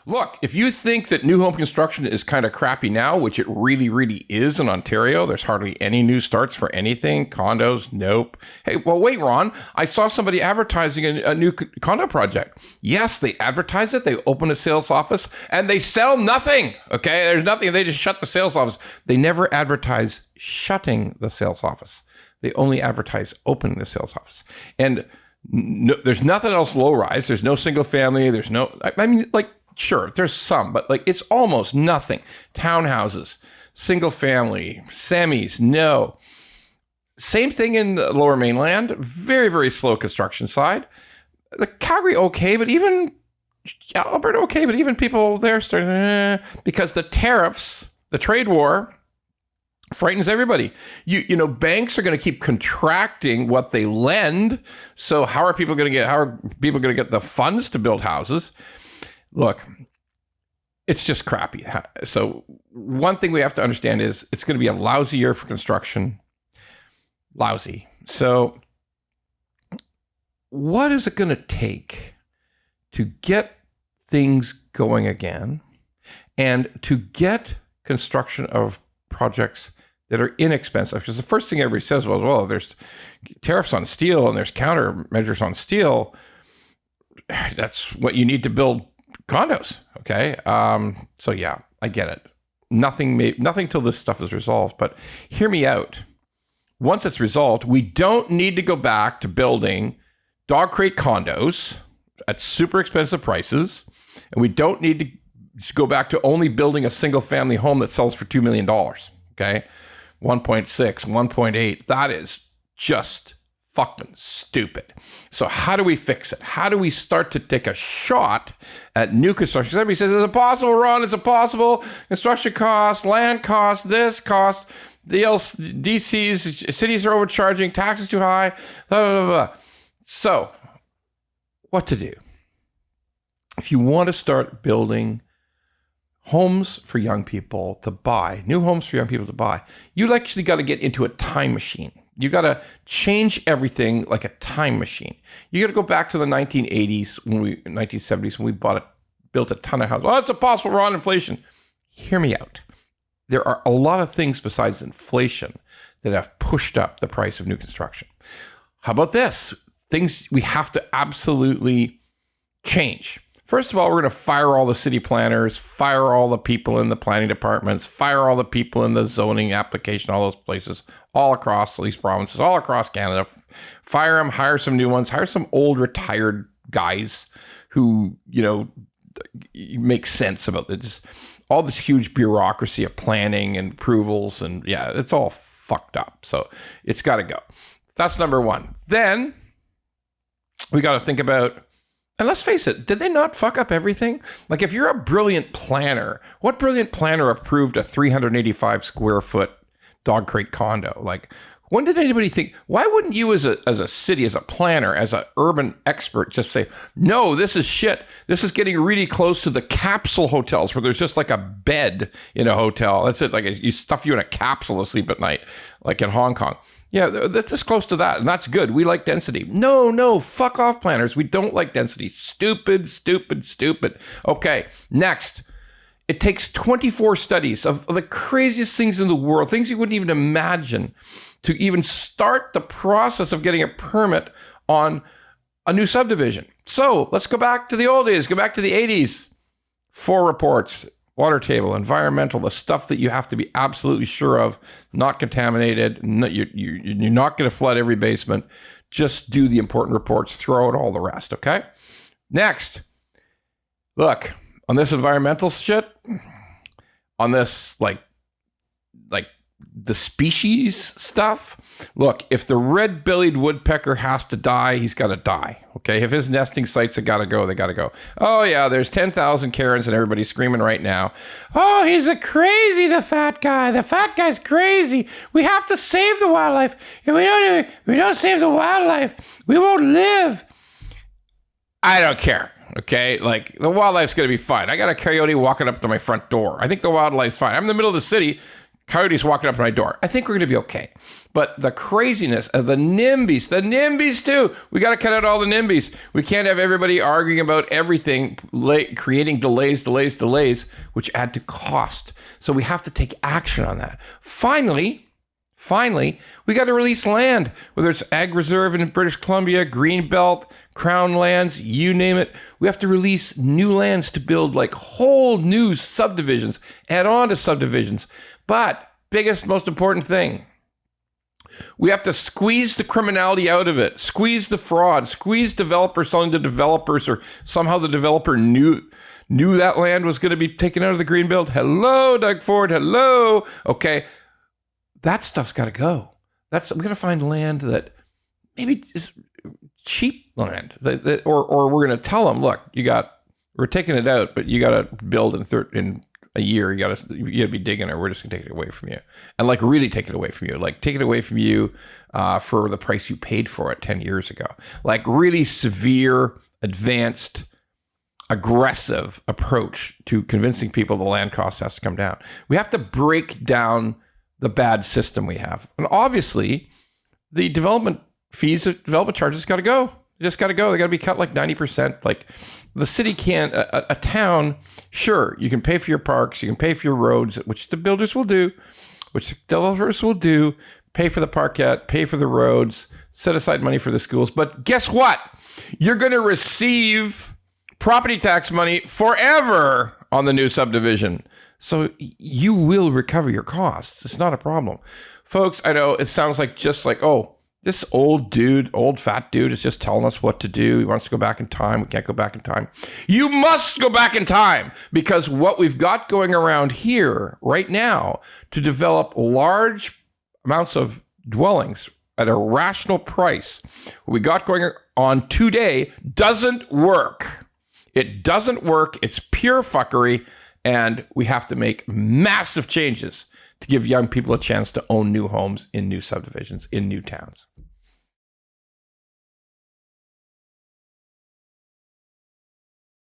Look, if you think that new home construction is kind of crappy now, which it really, really is in Ontario, there's hardly any new starts for anything. Condos, nope. Hey, well, wait, Ron. I saw somebody advertising a new condo project. Yes, they advertise it. They open a sales office and they sell nothing. Okay, there's nothing. They just shut the sales office. They never advertise shutting the sales office. They only advertise opening the sales office. And no, there's nothing else low rise. There's no single family. There's no, I mean, like, sure, there's some, but like it's almost nothing. Townhouses, single family, semis, no. Same thing in the Lower Mainland. Very, very slow construction side. The Calgary, okay, but even Alberta, okay, but even people there starting because the tariffs, the trade war, frightens everybody. You know, banks are going to keep contracting what they lend. So how are people going to get the funds to build houses? Look, it's just crappy. So one thing we have to understand is it's going to be a lousy year for construction. Lousy. So what is it going to take to get things going again and to get construction of projects that are inexpensive? Because the first thing everybody says, well, there's tariffs on steel and there's countermeasures on steel. That's what you need to build condos. Okay. So yeah, I get it. Nothing till this stuff is resolved, but hear me out. Once it's resolved, we don't need to go back to building dog crate condos at super expensive prices. And we don't need to go back to only building a single family home that sells for $2 million. Okay. 1.6, 1.8. That is just fucking stupid. So how do we fix it? How do we start to take a shot at new construction? Because everybody says it's impossible, Ron. It's impossible. Construction costs, land costs, this cost, the DCs, cities are overcharging, taxes too high, blah, blah, blah. So what to do? If you want to start building homes for young people to buy, new homes for young people to buy, you actually got to get into a time machine. You got to change everything like a time machine. You got to go back to the 1980s, 1970s, when we built a ton of houses. Well, it's impossible, Ron, inflation. Hear me out. There are a lot of things besides inflation that have pushed up the price of new construction. How about this? Things we have to absolutely change. First of all, we're going to fire all the city planners, fire all the people in the planning departments, fire all the people in the zoning application, all those places, all across these provinces, all across Canada. Fire them, hire some new ones, hire some old retired guys who, you know, make sense about this. All this huge bureaucracy of planning and approvals, and yeah, it's all fucked up. So it's got to go. That's number one. Then we got to think about, and let's face it, did they not fuck up everything? Like, if you're a brilliant planner, what brilliant planner approved a 385 square foot dog crate condo? Like, when did anybody think, why wouldn't you as a city, as a planner, as an urban expert, just say, no, this is shit. This is getting really close to the capsule hotels where there's just like a bed in a hotel. That's it. Like, you stuff you in a capsule to sleep at night, like in Hong Kong. Yeah, that's just close to that, and that's good. We like density. No, fuck off, planners. We don't like density. Stupid. Okay, next. It takes 24 studies of the craziest things in the world, things you wouldn't even imagine, to even start the process of getting a permit on a new subdivision. So let's go back to the old days, go back to the 80s. 4 reports. Water table, environmental, the stuff that you have to be absolutely sure of, not contaminated, you're not going to flood every basement. Just do the important reports, throw out all the rest, okay? Next, look, on this environmental shit, on this like the species stuff, look, if the red-bellied woodpecker has to die, he's got to die, okay? If his nesting sites have got to go, they got to go. Oh, yeah, there's 10,000 Karens and everybody's screaming right now. Oh, he's a crazy, the fat guy. The fat guy's crazy. We have to save the wildlife. If we don't save the wildlife, we won't live. I don't care, okay? Like, the wildlife's going to be fine. I got a coyote walking up to my front door. I think the wildlife's fine. I'm in the middle of the city. coyotes walking up to my door. I think we're going to be okay. But the craziness of the NIMBYs too. We got to cut out all the NIMBYs. We can't have everybody arguing about everything, creating delays, which add to cost. So we have to take action on that. Finally, we got to release land, whether it's Ag Reserve in British Columbia, Greenbelt, Crown lands, you name it. We have to release new lands to build like whole new subdivisions, add on to subdivisions. But biggest, most important thing, we have to squeeze the criminality out of it, squeeze the fraud, squeeze developers selling to developers, or somehow the developer knew that land was going to be taken out of the Greenbelt. Hello, Doug Ford. Hello. Okay. That stuff's got to go. We're going to find land that maybe is cheap land, or we're going to tell them, look, we're taking it out, but you got to build in a year. You got to be digging, or we're just going to take it away from you, and like really take it away from you, like take it away from you for the price you paid for it 10 years ago. Like really severe, advanced, aggressive approach to convincing people the land cost has to come down. We have to break down the bad system we have. And obviously, the development fees, development charges got to go. They just got to go. They got to be cut like 90%. Like the city can't, a town, sure, you can pay for your parks, you can pay for your roads, which the builders will do, which the developers will do, pay for the parkette, pay for the roads, set aside money for the schools. But guess what? You're going to receive property tax money forever on the new subdivision. So you will recover your costs. It's not a problem. Folks, I know it sounds like oh, this old fat dude is just telling us what to do. He wants to go back in time. We can't go back in time. You must go back in time, because what we've got going around here right now to develop large amounts of dwellings at a rational price, what we got going on today doesn't work. It doesn't work. It's pure fuckery. And we have to make massive changes to give young people a chance to own new homes in new subdivisions, in new towns.